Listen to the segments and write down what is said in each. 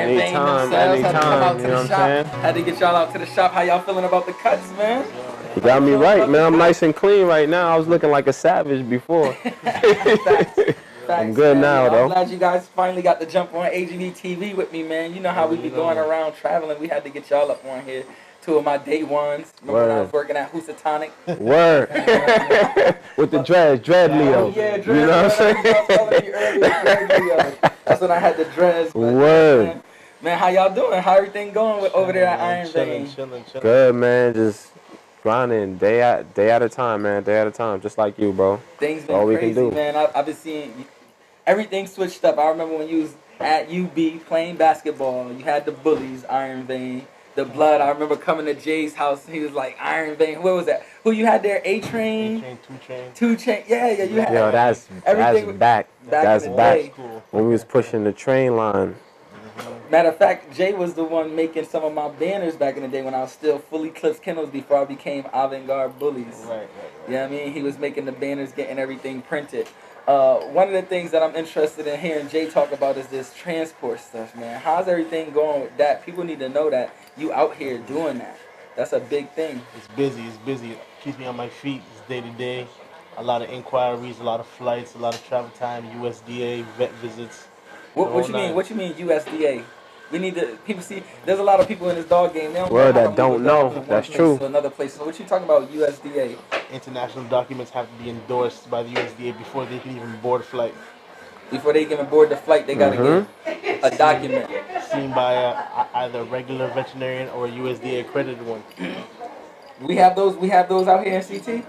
Iron Vein themselves had to come out to the shop. Had to get y'all out to the shop. How y'all feeling about the cuts, man? You got me right, man. I'm nice and clean right now. I was looking like a savage before. Facts, I'm good man. now, though. I'm glad you guys finally got to jump on AGBtv with me, man. You know how we be going around traveling. We had to get y'all up on here. Two of my day ones. Remember when I was working at Housatonic? Word. With the dread Leo. Yeah, dread. You know what I'm saying? I was telling you earlier, dread Leo. That's when I had the dreads. Word. Man, how y'all doing? How everything going over there at Iron Vein? Chilling. Good, man. Just grinding day at a time, man. Day at a time, just like you, bro. Things been all crazy, we can do. man. I've been seeing everything switched up. I remember when you was at UB playing basketball. You had the bullies, Iron Vein. The blood. I remember coming to Jay's house. He was like Iron Vein. Where was that? Who you had there? A-Train? 2 Chain. Yeah. You had. Yo, that's back. That's back. Cool. When we was pushing the train line. Matter of fact, Jay was the one making some of my banners back in the day when I was still fully clipped Kennels before I became Avant-Garde Bullies. Right. You know what I mean? He was making the banners, getting everything printed. One of the things that I'm interested in hearing Jay talk about is this transport stuff, man. How's everything going with that? People need to know that you out here doing that. That's a big thing. It's busy. It keeps me on my feet. It's day to day. A lot of inquiries, a lot of flights, a lot of travel time, USDA, vet visits. What you mean? What you mean USDA? We need to people see. There's a lot of people in this dog game. They don't Well, know how that to don't move a know. dog from one That's place true. to another place. So what you talking about USDA? International documents have to be endorsed by the USDA before they can even board a flight. Before they can board the flight, they gotta get a document seen by either a regular veterinarian or a USDA accredited one. We have those. We have those out here in CT.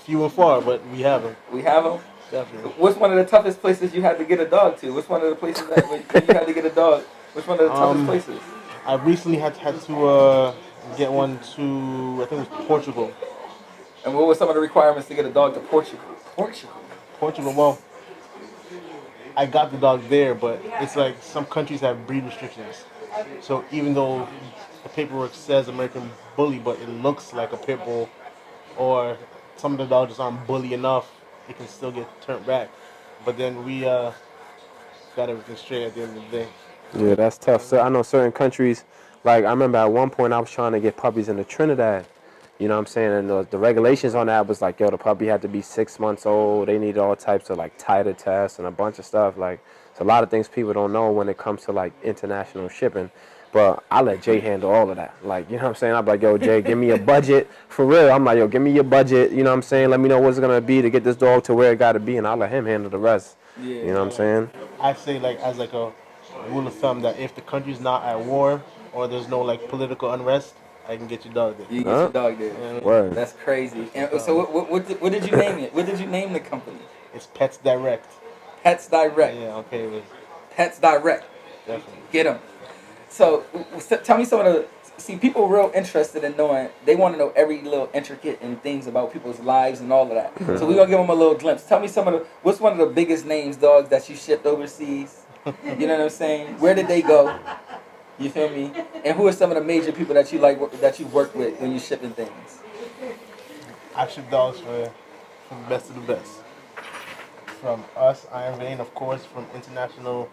Few and far, but we have them. We have them. Definitely. What's one of the toughest places you had to get a dog to? What's one of the places that when you had to get a dog? Which one of the toughest places? I recently had to get one to, I think it was Portugal. And what were some of the requirements to get a dog to Portugal? Portugal, well, I got the dog there, but it's like some countries have breed restrictions. So even though the paperwork says American Bully, but it looks like a pit bull, or some of the dogs just aren't bully enough, it can still get turned back. But then we got everything straight at the end of the day. Yeah, that's tough. So I know certain countries, like I remember at one point I was trying to get puppies into Trinidad. You know what I'm saying? And the regulations on that was like, yo, the puppy had to be 6 months old. They needed all types of like titer tests and a bunch of stuff. Like, it's a lot of things people don't know when it comes to like international shipping. But I let Jay handle all of that. Like, you know what I'm saying? I'm like, yo, Jay, give me a budget. For real, I'm like, yo, give me your budget. You know what I'm saying? Let me know what it's going to be to get this dog to where it got to be, and I'll let him handle the rest. Yeah. You know what I'm saying? I say, like, as like a rule of thumb, that if the country's not at war or there's no, like, political unrest, I can get your dog there. You can get your dog there. Word. That's crazy. And so what did you name it? What did you name the company? It's Pets Direct. Pets Direct. Yeah, okay. With Pets Direct. Definitely. Get them. So tell me some of the. See, people real interested in knowing. They want to know every little intricate and things about people's lives and all of that. So we're gonna give them a little glimpse. Tell me some of the. What's one of the biggest names dogs that you shipped overseas? You know what I'm saying? Where did they go? You feel me? And who are some of the major people that you like that you work with when you're shipping things? I ship dogs for the best of the best. From us, Iron Vein, of course, from international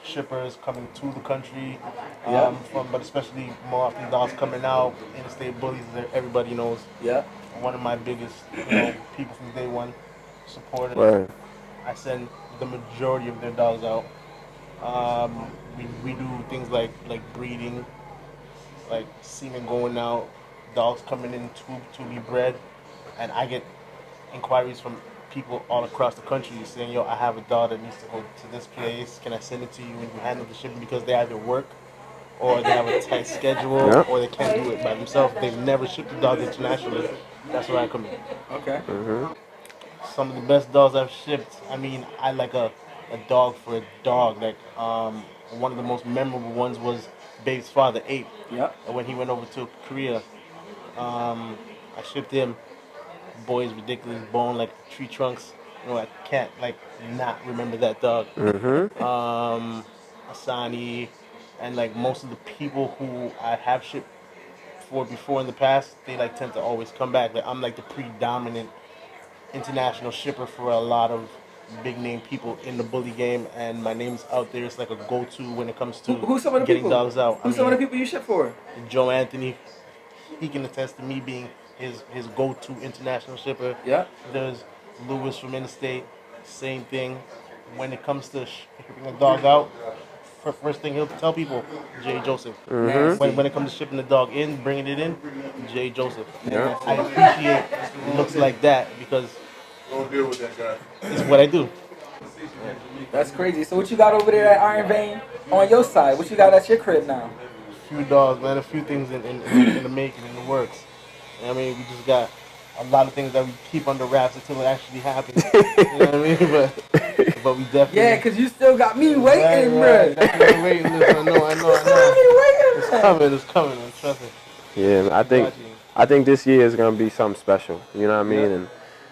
shippers coming to the country, but especially more often dogs coming out, interstate bullies, everybody knows. Yeah. One of my biggest people from day one supporters. Right. I send the majority of their dogs out. We do things like breeding, like semen going out, dogs coming in to be bred, and I get inquiries from people all across the country saying, yo, I have a dog that needs to go to this place. Can I send it to you and you handle the shipping? Because they either work or they have a tight schedule or they can't do it by themselves. They've never shipped a dog internationally. That's where I come in. Okay. Some of the best dogs I've shipped, I mean, I like a dog for a dog. Like, one of the most memorable ones was Babe's father, Ape. Yeah. When he went over to Korea, I shipped him. Boy's ridiculous bone, like tree trunks. You know, I can't not remember that dog. Asani, and like most of the people who I have shipped for before in the past, they tend to always come back. Like I'm like the predominant international shipper for a lot of big name people in the bully game, and my name's out there. It's like a go-to when it comes to Who's some of the getting people? dogs out. Who's some of the people you ship for? Joe Anthony, he can attest to me being his go-to international shipper. Yeah. There's Lewis from Interstate, same thing. When it comes to shipping a dog out, first thing he'll tell people, Jay Joseph. When it comes to shipping the dog in, bringing it in, Jay Joseph. Yeah. I appreciate looks like that because Don't deal with that guy. it's what I do. That's crazy. So what you got over there at Iron Vein on your side? What you got at your crib now? A few dogs, man, a few things in the making, in the works. I mean, we just got a lot of things that we keep under wraps until it actually happens. You know what I mean? But we definitely... Yeah, because you still got me waiting, bro. Definitely waiting list. I know. It's coming, man. Trust me. Yeah, man, I think this year is gonna be something special. You know what I mean? And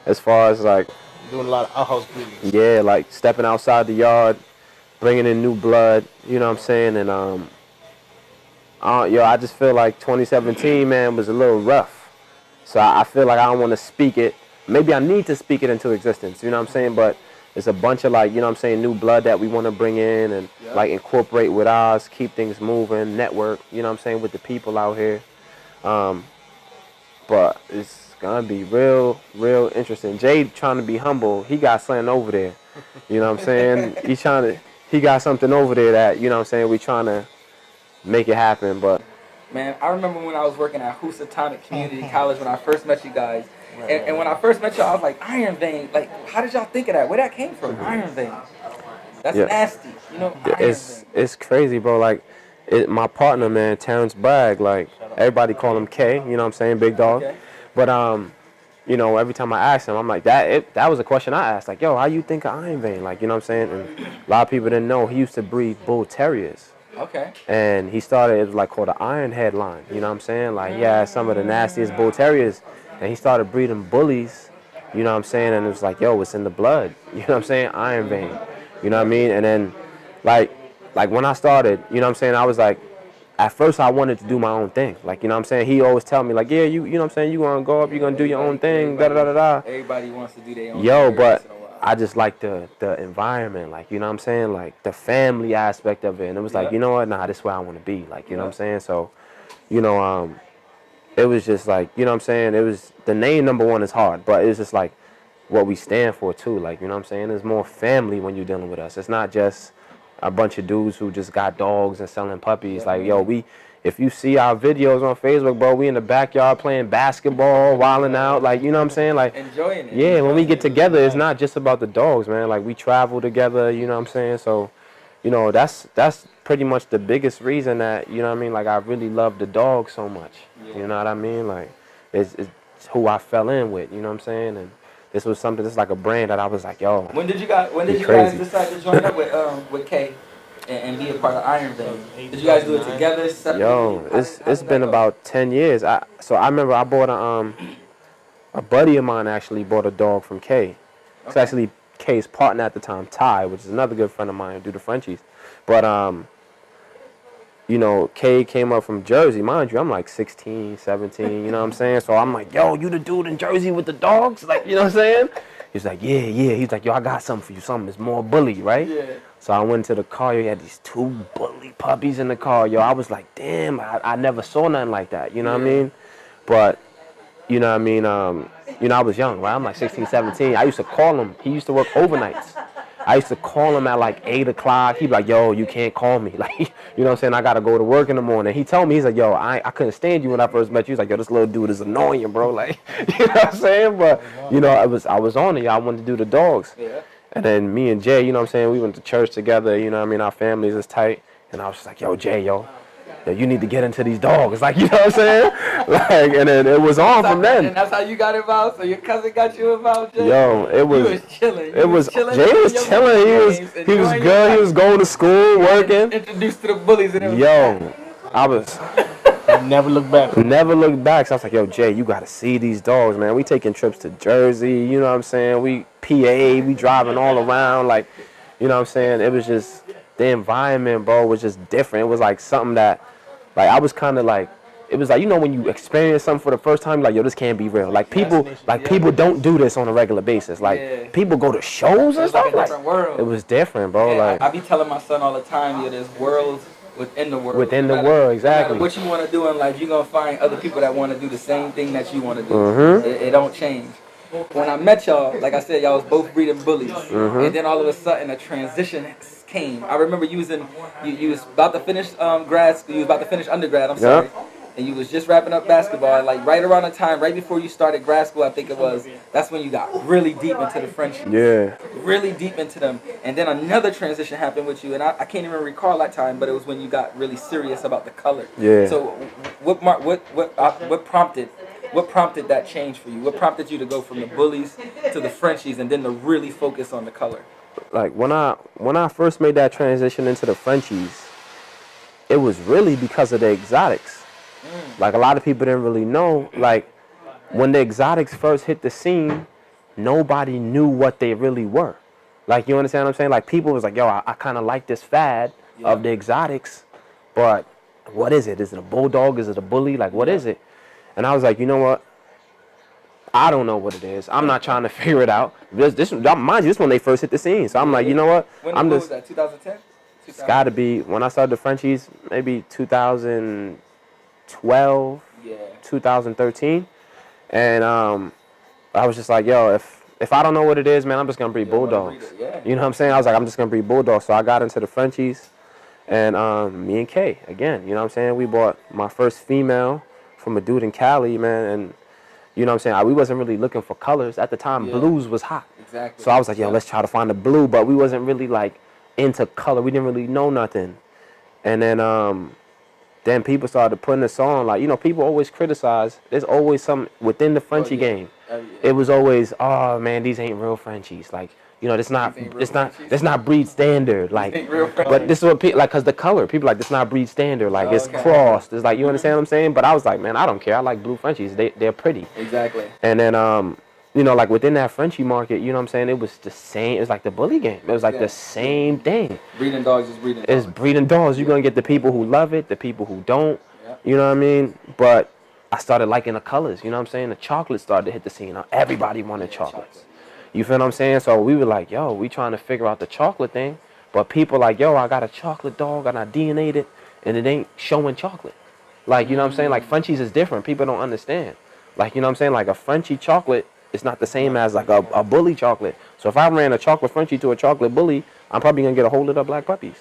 as far as like Doing a lot of outhouse breeding. yeah, like stepping outside the yard, bringing in new blood. You know what I'm saying? And I just feel like 2017, man, was a little rough. So I feel like I don't want to speak it. Maybe I need to speak it into existence. You know what I'm saying? But it's a bunch of like, you know what I'm saying, new blood that we want to bring in and like incorporate with ours, keep things moving, network. You know what I'm saying, with the people out here. But it's gonna be real interesting. Jay trying to be humble. He got something over there. You know what I'm saying? He got something over there that, you know what I'm saying, we trying to make it happen. But Man, I remember when I was working at Housatonic Community College when I first met you guys. And when I first met you, I was like, Iron Vein. Like, how did y'all think of that? Where that came from? Iron Vein. That's nasty. You know, Iron Vein. It's crazy, bro. Like, my partner, man, Terrence Bragg, like, everybody call him K, you know what I'm saying, big dog. Okay. But, you know, every time I ask him, I'm like, that was a question I asked. Like, yo, how you think of Iron Vein? Like, you know what I'm saying? And a lot of people didn't know he used to breed bull terriers. Okay. And he started, it was like called the Iron Headline, you know what I'm saying? Like, he had some of the nastiest bull terriers. And he started breeding bullies, you know what I'm saying? And it was like, yo, it's in the blood, you know what I'm saying? Iron Vein, you know what I mean? And then, like when I started, you know what I'm saying, I was like, at first I wanted to do my own thing. Like, you know what I'm saying? He always tell me, like, yeah, you know what I'm saying, you gonna go up, you gonna do your own thing, da-da-da-da-da. Everybody wants to do their own Yo, thing. but I just like the environment, like, you know what I'm saying? Like, the family aspect of it. And it was like, you know what? Nah, this is where I want to be. Like, you know what I'm saying? So, you know, it was just like, you know what I'm saying? It was, the name number one is hard, but it's just like what we stand for too. Like, you know what I'm saying? There's more family when you're dealing with us. It's not just a bunch of dudes who just got dogs and selling puppies. Like, yo, if you see our videos on Facebook, bro, we in the backyard playing basketball, wilding out, like, you know what I'm saying? Like, enjoying it. Yeah, when we get together, it's not just about the dogs, man. Like, we travel together, you know what I'm saying? So, you know, that's pretty much the biggest reason that, you know what I mean, like, I really love the dog so much. You know what I mean? Like, it's who I fell in with, you know what I'm saying? And this was something, this is like a brand that I was like, yo. When did you guys decide to join up with K and be a part of Iron Vein? Did you guys do it together, separately? Yo, it's been about 10 years. So I remember I bought a buddy of mine actually bought a dog from K. It's actually K's partner at the time, Ty, which is another good friend of mine who do the Frenchies. But you know, K came up from Jersey, mind you. I'm like 16, 17, you know what I'm saying? So I'm like, yo, you the dude in Jersey with the dogs? Like, you know what I'm saying? He's like, yeah. He's like, yo, I got something for you. Something that's more bully, right? Yeah. So I went to the car. He had these 2 bully puppies in the car. Yo, I was like, damn, I never saw nothing like that. You know what I mean? But, you know what I mean? You know, I was young, right? I'm like 16, 17. I used to call him. He used to work overnights. I used to call him at like 8 o'clock. He'd be like, yo, you can't call me. Like, you know what I'm saying? I got to go to work in the morning. He told me, he's like, yo, I couldn't stand you when I first met you. He's like, yo, this little dude is annoying, bro. Like, you know what I'm saying? But, you know, I was on it. I wanted to do the dogs. Yeah. And then me and Jay, you know what I'm saying? We went to church together. You know what I mean? Our families is tight. And I was just like, yo, Jay, yo, you need to get into these dogs. Like, you know what I'm saying? Like, and then it was on from then. And that's how you got involved? So your cousin got you involved, Jay? Yo, it was... You was chilling. Jay was chilling. He was good. He was going to school, working. Introduced to the bullies and everything. Yo, I was... Never looked back. Never looked back. So I was like, yo, Jay, you got to see these dogs, man. We taking trips to Jersey, you know what I'm saying? We we driving all around. Like, you know what I'm saying? It was just... The environment, bro, was just different. It was like something that... Like, I was kind of like it was like, you know, when you experience something for the first time, like, yo, this can't be real. Like people don't do this on a regular basis. Like people go to shows and stuff. Like a different world. It was different, bro. Yeah, like I be telling my son all the time, yo, there's worlds within the world. Within the world, exactly. No matter what you want to do in life, you're gonna find other people that want to do the same thing that you want to do. It don't change. When I met y'all, like I said, y'all was both breeding bullies, and then all of a sudden a transition came. I remember you was about to finish grad school. You was about to finish undergrad. I'm sorry. And you was just wrapping up basketball, and like right around the time, right before you started grad school, I think it was, that's when you got really deep into the friendships. Yeah. Really deep into them. And then another transition happened with you, and I can't even recall that time, but it was when you got really serious about the color. Yeah. So what prompted that change for you? What prompted you to go from the bullies to the Frenchies and then to really focus on the color? Like when I first made that transition into the Frenchies, it was really because of the exotics. Like a lot of people didn't really know, like when the exotics first hit the scene, nobody knew what they really were. Like, you understand what I'm saying? Like people was like, yo, I kind of like this fad of the exotics, but what is it? Is it a bulldog? Is it a bully? Like, what is it? And I was like, you know what? I don't know what it is. I'm not trying to figure it out. Mind you, this when they first hit the scene. So I'm like, you know what? When was that? 2010? It's got to be when I started the Frenchies, maybe 2012, 2013. And I was just like, yo, if I don't know what it is, man, I'm just going to breed bulldogs. You know what I'm saying? I was like, I'm just going to breed bulldogs. So I got into the Frenchies. And me and Kay, again, you know what I'm saying? We bought my first female from a dude in Cali, man. And you know what I'm saying? We wasn't really looking for colors. At the time, blues was hot. Exactly. So I was like, yo, let's try to find a blue. But we wasn't really like into color. We didn't really know nothing. And then people started putting us on. Like, you know, people always criticize. There's always some within the Frenchie game. It was always, oh man, these ain't real Frenchies. Like, you know, it's not breed standard. Like, but this is what people like, cause the color. People like, this not breed standard. Like, it's crossed. It's like, you understand what I'm saying? But I was like, man, I don't care. I like blue Frenchies. They're pretty. Exactly. And then you know, like within that Frenchie market, you know what I'm saying? It was the same. It was like the bully game. It was like the same thing. Breeding dogs is breeding dogs. It's breeding dogs. You're going to get the people who love it, the people who don't. You know what I mean? But I started liking the colors. You know what I'm saying? The chocolate started to hit the scene. Now, everybody wanted chocolates. You feel what I'm saying? So we were like, yo, we trying to figure out the chocolate thing. But people like, yo, I got a chocolate dog and I DNA'd it and it ain't showing chocolate. Like, you know what I'm saying? Like, Frenchies is different. People don't understand. Like, you know what I'm saying? Like, a Frenchie chocolate, it's not the same as like a bully chocolate. So if I ran a chocolate Frenchie to a chocolate bully, I'm probably gonna get a whole lot of black puppies.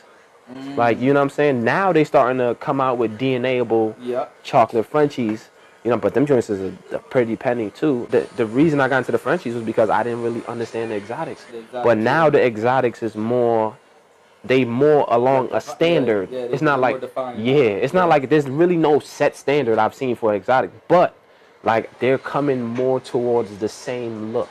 Like, you know what I'm saying? Now they starting to come out with DNAable chocolate Frenchies. You know, but them joints is a pretty penny too. The reason I got into the Frenchies was because I didn't really understand the exotics. But now the exotics is more along a standard. It's not like it's not like there's really no set standard I've seen for exotic, but like they're coming more towards the same look.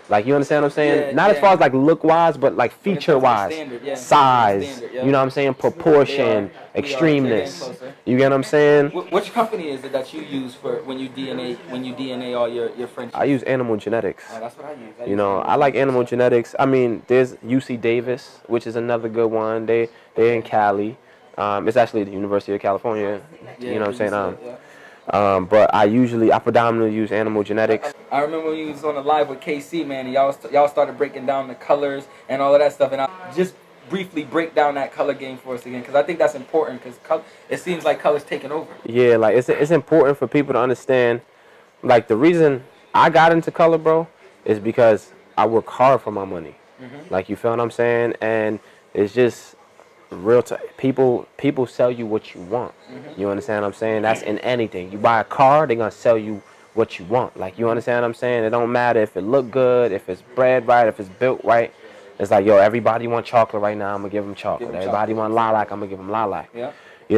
Like, you understand what I'm saying? Not as far as like look wise, but like feature wise, size. You know what I'm saying? Proportion, extremeness. You get what I'm saying? Which company is it that you use for when you DNA all your Frenchies? I use Animal Genetics. Oh, that's what I use. You know, I like Animal Genetics. I mean, there's UC Davis, which is another good one. They're in Cali. It's actually the University of California. You know what I'm saying? But I predominantly use Animal Genetics. I remember when you was on the live with KC, man, and y'all started breaking down the colors and all of that stuff, and I just briefly break down that color game for us again, because I think that's important, because it seems like color's taking over. Yeah, like it's important for people to understand. Like, the reason I got into color, bro, is because I work hard for my money. Like, you feel what I'm saying? And it's just real people sell you what you want. You understand what I'm saying? That's in anything. You buy a car, they're gonna sell you what you want. Like, you understand what I'm saying? It don't matter if it look good, if it's bred right, if it's built right. It's like, yo, everybody want chocolate right now, I'm gonna give them chocolate. Everybody want lilac, I'm gonna give them lilac. You know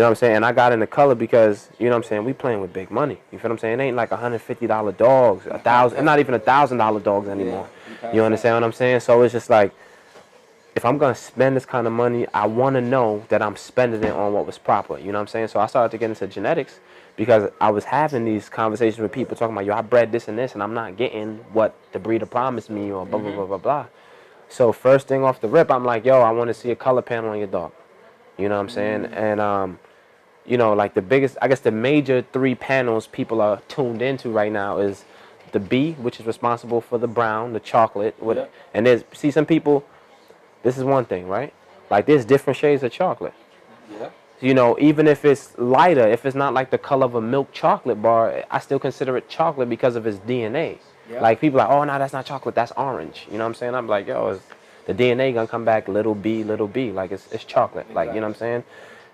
what I'm saying? And I got into color because, you know what I'm saying, we playing with big money. You feel what I'm saying? It ain't like $150 dogs, not even $1,000 dogs anymore. You understand what I'm saying? So it's just like, if I'm going to spend this kind of money, I want to know that I'm spending it on what was proper. You know what I'm saying? So I started to get into genetics because I was having these conversations with people talking about, yo, I bred this and this, and I'm not getting what the breeder promised me or blah, blah, blah, blah, blah. So first thing off the rip, I'm like, yo, I want to see a color panel on your dog. You know what I'm saying? And, you know, like the biggest, I guess the major 3 panels people are tuned into right now is the B, which is responsible for the brown, the chocolate. And there's, see, some people, this is one thing, right? Like there's different shades of chocolate. Yeah. You know, even if it's lighter, if it's not like the color of a milk chocolate bar, I still consider it chocolate because of its DNA. Yeah. Like people are like, oh no, that's not chocolate, that's orange. You know what I'm saying? I'm like, yo, the DNA gonna come back little b, like it's chocolate. Exactly. Like, you know what I'm saying?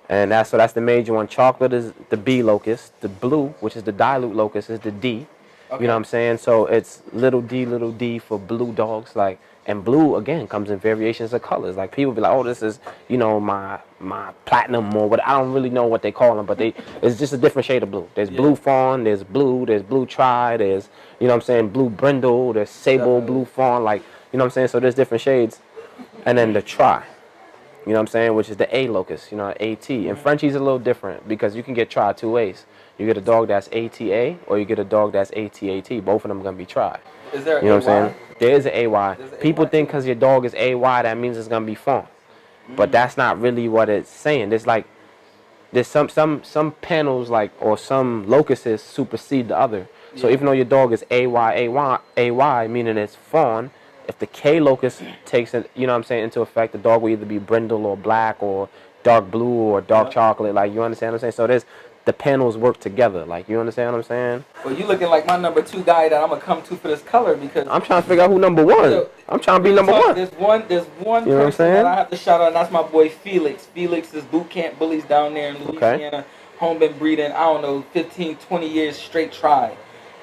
And that's the major one. Chocolate is the B locus. The blue, which is the dilute locus, is the D. Okay. You know what I'm saying? So it's little d for blue dogs. Like, and blue again comes in variations of colors. Like people be like, oh, this is, you know, my platinum or what. I don't really know what they call them, but it's just a different shade of blue. There's blue fawn, there's blue tri, there's, you know what I'm saying, blue brindle, there's sable blue fawn. Like, you know what I'm saying? So there's different shades. And then the tri. You know what I'm saying? Which is the A locus, you know, AT. And Frenchie's a little different because you can get tri 2 ways. You get a dog that's ATA or you get a dog that's ATAT. Both of them are going to be tri. Is there you know what I'm saying? There is an AY. People think because your dog is AY, that means it's going to be fawn. But that's not really what it's saying. There's some panels like, or some locuses supersede the other. So even though your dog is AY, meaning it's fawn, if the K locus takes it, you know what I'm saying, into effect, the dog will either be brindle or black or dark blue or dark chocolate. Like, you understand what I'm saying? So the panels work together. Like, you understand what I'm saying? Well, you looking like my number 2 guy that I'm gonna come to for this color because I'm trying to figure out who number 1. So, I'm trying to be number 1. There's one you know person that I have to shout out, and that's my boy Felix. Felix is boot camp bullies down there in Louisiana. Okay. Home been breeding, I don't know, 15, 20 years straight try.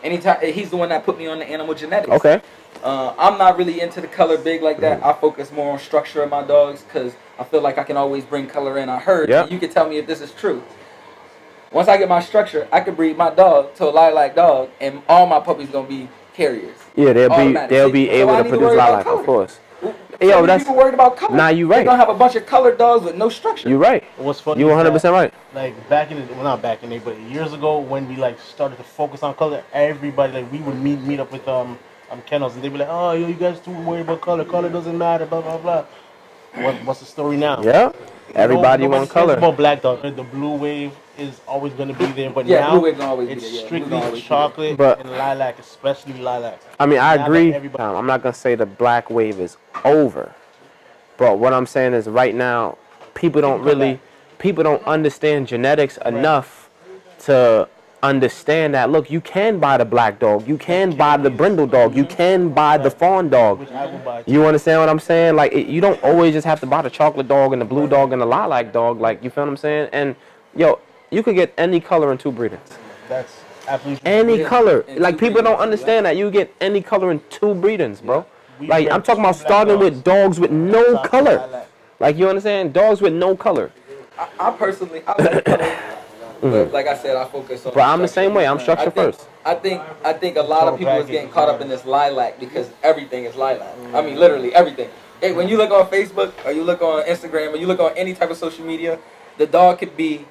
Anytime, he's the one that put me on the animal genetics. Okay. I'm not really into the color big like that. I focus more on structure of my dogs because I feel like I can always bring color in. I heard, you can tell me if this is true. Once I get my structure, I can breed my dog to a lilac dog, and all my puppies gonna be carriers. Yeah, they'll be able to produce lilac, of course. Yo, that's people worried about color. Nah, you right. They're gonna have a bunch of colored dogs with no structure. You right. What's funny? You 100% right. Like back in the, well, not back in the day, but years ago when we like started to focus on color, everybody like we would meet up with kennels and they'd be like, oh, yo, you guys too worried about color. Color doesn't matter. Blah blah blah. What's the story now? Yeah. Everybody want color. About black dog. The blue wave is always going to be there, but now it's strictly chocolate and lilac, especially lilac. I mean, I agree. I'm not going to say the black wave is over. But what I'm saying is right now, people don't understand genetics enough to understand that, look, you can buy the black dog, you can buy the brindle dog, you can buy the fawn dog. You understand what I'm saying? Like, you don't always just have to buy the chocolate dog and the blue dog and the lilac dog. Like, you feel what I'm saying? And, yo, you could get any color in 2 breedings. That's absolutely any color. Like, people don't understand that. You get any color in 2 breedings, bro. Like, I'm talking about starting with dogs with no color. Like, you understand? Dogs with no color. I personally, I like color. But like I said, I focus on. But I'm the same way. I'm structure first. I think a lot of people is getting caught up in this lilac because everything is lilac. I mean, literally everything. Hey, when you look on Facebook or you look on Instagram or you look on any type of social media, the dog could be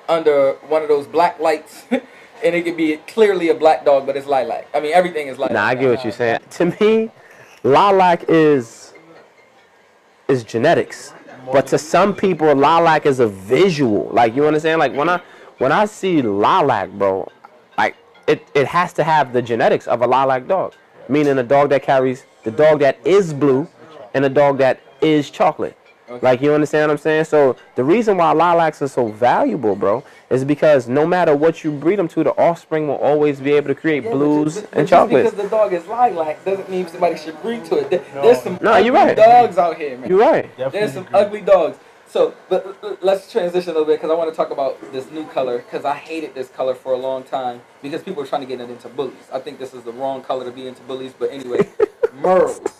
under one of those black lights, and it could be clearly a black dog, but it's lilac. I mean, everything is lilac. Nah, I get what you're saying. To me, lilac is genetics, but to some people, lilac is a visual. Like, you understand? Like when I see lilac, bro, like it has to have the genetics of a lilac dog, meaning a dog that is blue and a dog that is chocolate. Okay. Like, you understand what I'm saying? So the reason why lilacs are so valuable, bro, is because no matter what you breed them to, the offspring will always be able to create blues and chocolates. Because the dog is lilac doesn't mean somebody should breed to it. There's some ugly right. dogs out here, man. You're right. There's some ugly dogs. So, but let's transition a little bit because I want to talk about this new color because I hated this color for a long time because people are trying to get it into bullies. I think this is the wrong color to be into bullies, but anyway, Merles.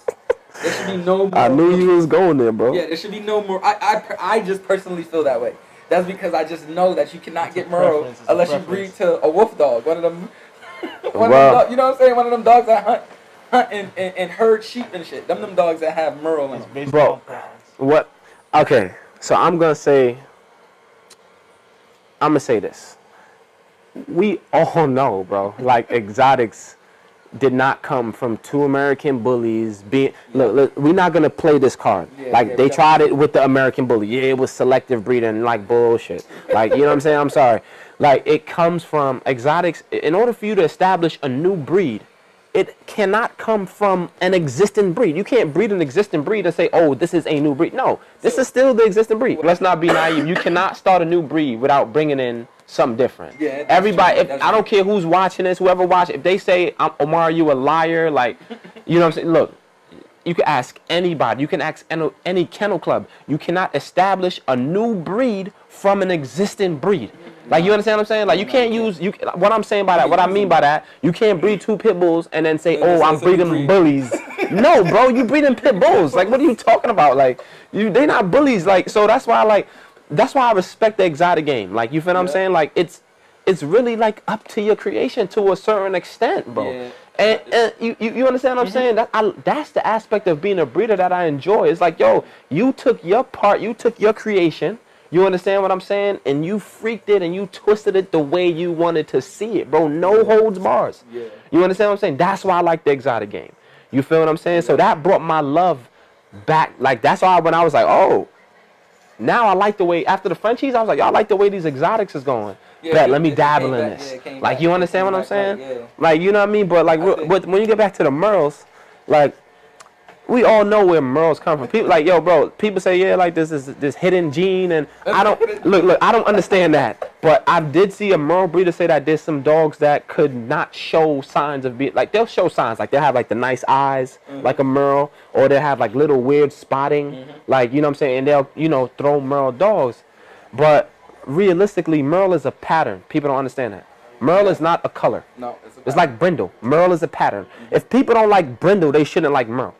There should be no more. I knew you was going there, bro. Yeah, there should be no more. I just personally feel that way. That's because I just know that you cannot get Merle unless you breed to a wolf dog. One of them, you know what I'm saying? One of them dogs that hunt and herd sheep and shit. Them dogs that have Merle in them. Bro, what? Okay, so I'm gonna say this. We all know, bro, like exotics, did not come from two American bullies being look, we're not gonna play this card. They tried it with the American bully. Yeah, it was selective breeding, like bullshit. Like, you know what I'm saying? I'm sorry. Like, it comes from exotics. In order for you to establish a new breed, it cannot come from an existing breed. You can't breed an existing breed and say, oh, this is a new breed. No, this is still the existing breed. Let's not be naive. You cannot start a new breed without bringing in something different. Yeah, everybody, I don't care who's watching this, whoever watch, if they say, Omari, you a liar, like, you know what I'm saying? Look, you can ask anybody. You can ask any kennel club. You cannot establish a new breed from an existing breed. Like, you understand what I'm saying? Like, you can't use, what I'm saying by that, what I mean by that, you can't breed two pit bulls and then say, oh, I'm breeding bullies. No, bro, you breeding pit bulls. Like, what are you talking about? Like, they not bullies. Like, so that's why, like, that's why I respect the exotic game. Like, you feel what I'm saying? Like, it's really, like, up to your creation to a certain extent, bro. Yeah. And you understand what I'm saying? That's the aspect of being a breeder that I enjoy. It's like, yo, you took your part, you took your creation, you understand what I'm saying? And you freaked it and you twisted it the way you wanted to see it, bro. No holds bars. Yeah. You understand what I'm saying? That's why I like the exotic game. You feel what I'm saying? So that brought my love back. Like, that's why when I was like, oh, now I like the way, after the Frenchies, I was like, y'all like the way these exotics is going. Yeah, let me dabble in this. Like, you understand what I'm saying? Like, you know what I mean? But, like, when you get back to the Merles, like, we all know where Merles come from. People like, yo, bro, people say, yeah, like, this hidden gene, and I don't, look, I don't understand that. But I did see a Merle breeder say that there's some dogs that could not show signs of being, like, they'll show signs. Like, they'll have, like, the nice eyes, like a Merle, or they'll have, like, little weird spotting. Like, you know what I'm saying? And they'll, you know, throw Merle dogs. But realistically, Merle is a pattern. People don't understand that. Merle is not a color. No, it's like brindle. Merle is a pattern. If people don't like brindle, they shouldn't like Merle.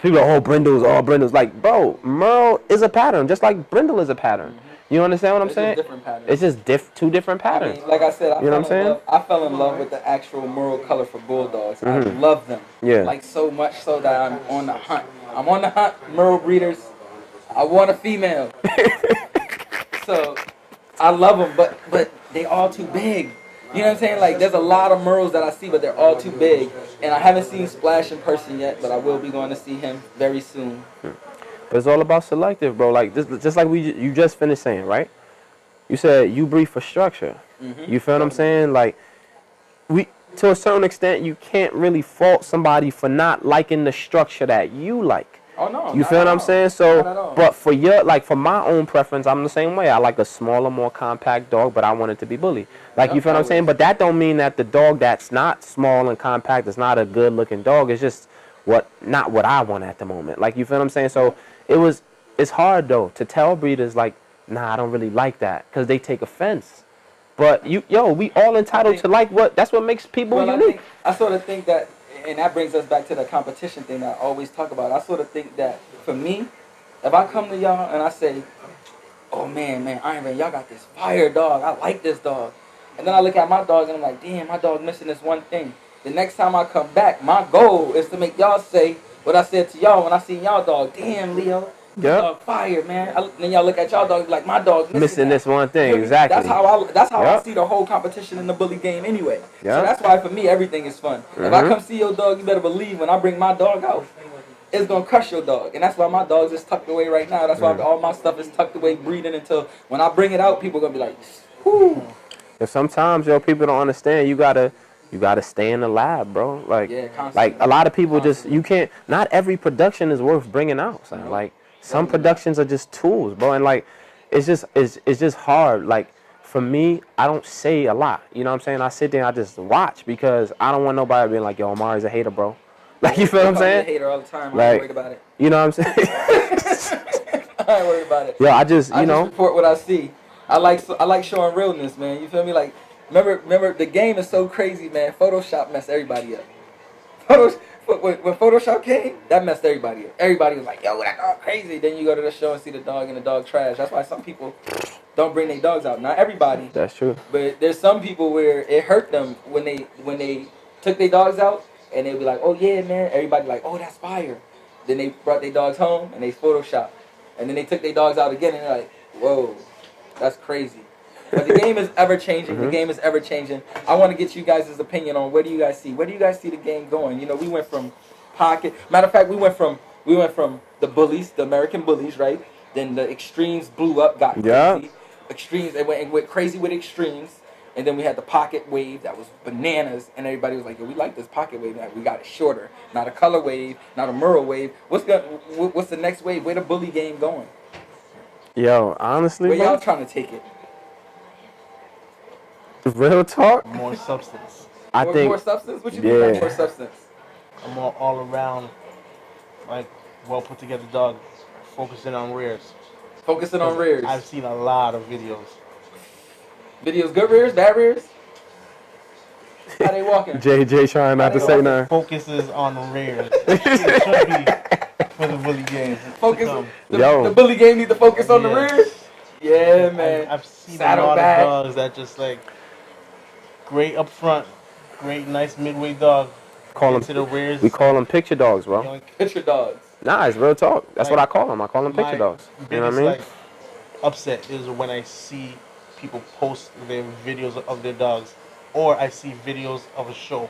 People are, oh, brindles. Like, bro, Merle is a pattern, just like brindle is a pattern. You understand what I'm saying? Different patterns. It's just two different patterns. I mean, like I said, I fell in love with the actual Merle color for bulldogs. I love them. Yeah. Like, so much so that I'm on the hunt. I'm on the hunt, Merle breeders. I want a female. So I love them, but they all too big. You know what I'm saying? Like, there's a lot of Merles that I see, but they're all too big. And I haven't seen Splash in person yet, but I will be going to see him very soon. But it's all about selective, bro. Like, this, just like you just finished saying, right? You said you breed for structure. You feel what I'm saying? Like, to a certain extent, you can't really fault somebody for not liking the structure that you like. Oh, no. You feel what I'm saying? So, but for for my own preference, I'm the same way. I like a smaller, more compact dog, but I want it to be bully. Like, you feel what I'm saying? But that don't mean that the dog that's not small and compact is not a good-looking dog. It's just not what I want at the moment. Like, you feel what I'm saying? So, it's hard, though, to tell breeders, like, nah, I don't really like that, because they take offense. But, we all entitled to like that's what makes people unique. I sort of think that, and that brings us back to the competition thing that I always talk about. I sort of think that, for me, if I come to y'all and I say, oh, man, Iron Man, y'all got this fire dog. I like this dog. And then I look at my dog and I'm like, damn, my dog's missing this one thing. The next time I come back, my goal is to make y'all say what I said to y'all when I seen y'all dog. Damn, Leo, your dog fire, man. Then y'all look at y'all dog like, my dog missing this one thing. Exactly. That's how I see the whole competition in the bully game anyway. So that's why, for me, everything is fun. If I come see your dog, you better believe when I bring my dog out, it's going to crush your dog. And that's why my dog's is tucked away right now. That's why all my stuff is tucked away, breeding, until when I bring it out, people are going to be like, whoo. And sometimes, people don't understand. You gotta stay in the lab, bro. Like, like a lot of people you can't. Not every production is worth bringing out. Son. Like, some productions are just tools, bro. And like, it's just hard. Like, for me, I don't say a lot. You know what I'm saying? I sit there and I just watch, because I don't want nobody being like, yo, Omari's a hater, bro. Like, you feel what I'm saying? I'm a hater all the time. Like, I ain't worried about it. You know what I'm saying? I ain't worried about it. Yeah, I just report what I see. I like showing realness, man. You feel me? Like, remember the game is so crazy, man. Photoshop messed everybody up. When Photoshop came, that messed everybody up. Everybody was like, yo, that dog crazy. Then you go to the show and see the dog and the dog trash. That's why some people don't bring their dogs out. Not everybody. That's true. But there's some people where it hurt them when they took their dogs out, and they'd be like, oh yeah, man. Everybody like, oh, that's fire. Then they brought their dogs home and they Photoshop. And then they took their dogs out again and they're like, whoa, that's crazy. But the game is ever changing. The game is ever changing. I want to get you guys' opinion on where do you guys see the game going? You know, we went from pocket. Matter of fact, we went from the bullies, the American bullies, right? Then the extremes blew up, got crazy. Extremes, it went crazy with extremes. And then we had the pocket wave that was bananas, and everybody was like, "Yo, we like this pocket wave. We got it shorter, not a color wave, not a Murrow wave. What's the next wave? Where the bully game going?" Yo, honestly, where y'all trying to take it? Real talk. More substance. I think more substance. What you mean by more substance? A more all around, like well put together dog, focusing on rears. Focusing on rears. I've seen a lot of videos. Videos, good rears, bad rears? How they walking? JJ trying not to say nothing. Focuses on rears. It should be for the bully game. The bully game need to focus on the rears? Yeah, man. I've seen a lot of dogs that just like, great up front, great nice midway dog. To the rears. We call them picture dogs, bro. You know, picture dogs. Nah, it's real talk. That's what I call them. I call them picture dogs. You know what I mean? Like, upset is when I see people post their videos of their dogs, or I see videos of a show,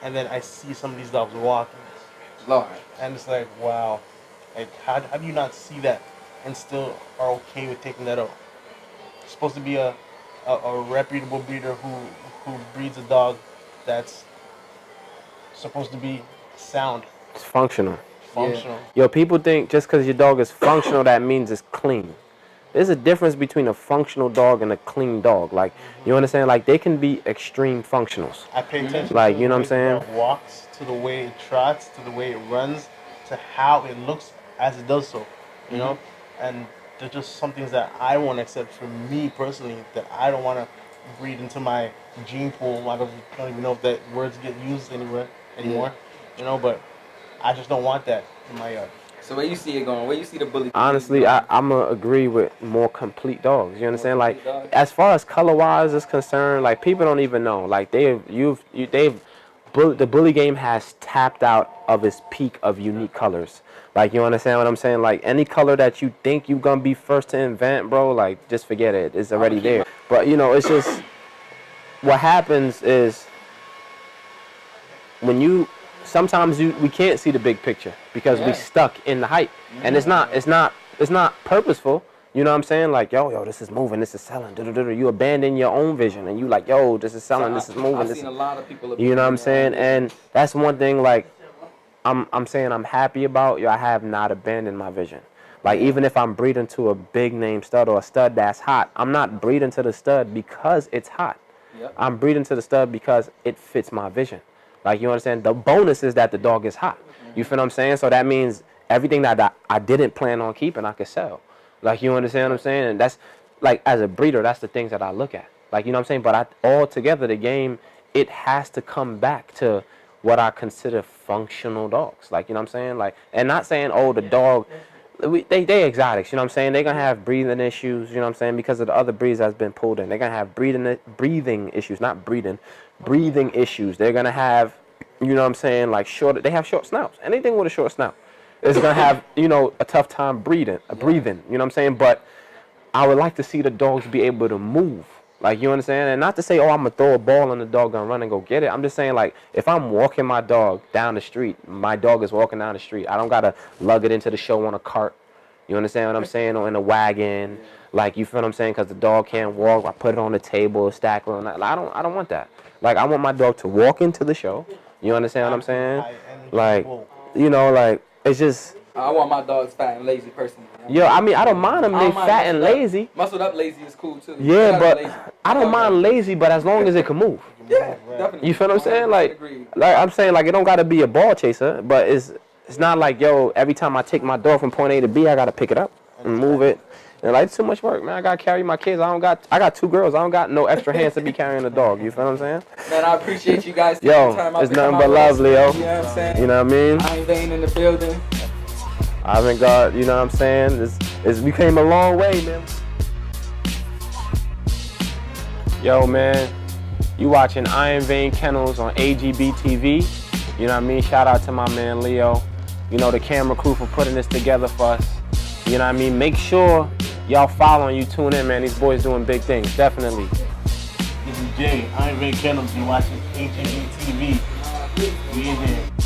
and then I see some of these dogs walking. Lord. And it's like, wow, like how do you not see that and still are okay with taking that out? It's supposed to be a reputable breeder who breeds a dog that's supposed to be sound. It's functional. Functional. Yo, people think just because your dog is functional, that means it's clean. There's a difference between a functional dog and a clean dog. Like, you understand? Like, they can be extreme functionals. I pay attention like, to you know the what I'm saying? It walks, to the way it trots, to the way it runs, to how it looks as it does so. You know? And there's just some things that I won't accept for me personally that I don't want to breed into my gene pool. I don't even know if that words get used anymore. You know, but I just don't want that in my yard. So where you see it going? Where you see the bully? Honestly, I'm going to agree with more complete dogs. You understand? Like, as far as color-wise is concerned, like, people don't even know. Like, the bully game has tapped out of its peak of unique colors. Like, you understand what I'm saying? Like, any color that you think you're going to be first to invent, bro, like, just forget it. It's already there. But, you know, it's just, what happens is, sometimes we can't see the big picture because we stuck in the hype, and it's not purposeful. You know what I'm saying? Like, yo, this is moving, this is selling. You abandon your own vision, and you like, yo, this is selling, this is moving. I've seen a lot of people. You know what I'm saying? And that's one thing. Like, I'm saying I'm happy about. I have not abandoned my vision. Like, even if I'm breeding to a big name stud or a stud that's hot, I'm not breeding to the stud because it's hot. Yep. I'm breeding to the stud because it fits my vision. Like, you understand? The bonus is that the dog is hot. You feel what I'm saying? So that means everything that I didn't plan on keeping, I could sell. Like, you understand what I'm saying? And that's, like, as a breeder, that's the things that I look at. Like, you know what I'm saying? But altogether, the game, it has to come back to what I consider functional dogs. Like, you know what I'm saying? Like, and not saying, oh, the dog, they exotics, you know what I'm saying? They're going to have breathing issues, you know what I'm saying, because of the other breeds that's been pulled in. They're going to have breathing issues, not breeding, breathing issues. They're going to have, you know what I'm saying, like they have short snouts. Anything with a short snout is going to have, you know, a tough time breathing, you know what I'm saying? But I would like to see the dogs be able to move. Like, you understand? And not to say, oh, I'm going to throw a ball and the dog going to run and go get it. I'm just saying, like, if I'm walking my dog down the street, my dog is walking down the street. I don't got to lug it into the show on a cart. You understand what I'm saying? Or in a wagon. Like, you feel what I'm saying? Because the dog can't walk. I put it on the table, stack it on that. I don't want that. Like, I want my dog to walk into the show. You understand what I'm saying? Like, you know, like, it's just... I want my dogs fat and lazy personally. Yo, I mean, I don't mind them being fat and lazy. Muscled up lazy is cool too. Yeah, but I don't mind lazy, but as long as it can move. Yeah, definitely. You feel what I'm saying? Like I'm saying, like, it don't gotta be a ball chaser, but it's not like, yo, every time I take my dog from point A to B, I gotta pick it up and move it. And like, it's too much work, man. I gotta carry my kids. I got 2 girls. I don't got no extra hands to be carrying a dog. You feel what I'm saying? Man, I appreciate you guys taking time out. It's nothing but love, Leo. You know what I'm saying? You know what I mean? I ain't Vane in the building. I haven't got, you know what I'm saying? We came a long way, man. Yo, man, you watching Iron Vein Kennels on AGBtv. You know what I mean? Shout out to my man Leo. You know, the camera crew for putting this together for us. You know what I mean? Make sure y'all follow and you tune in, man. These boys doing big things, definitely. This is Jay. I'm Kennel. You're watching AGBtv. We in here.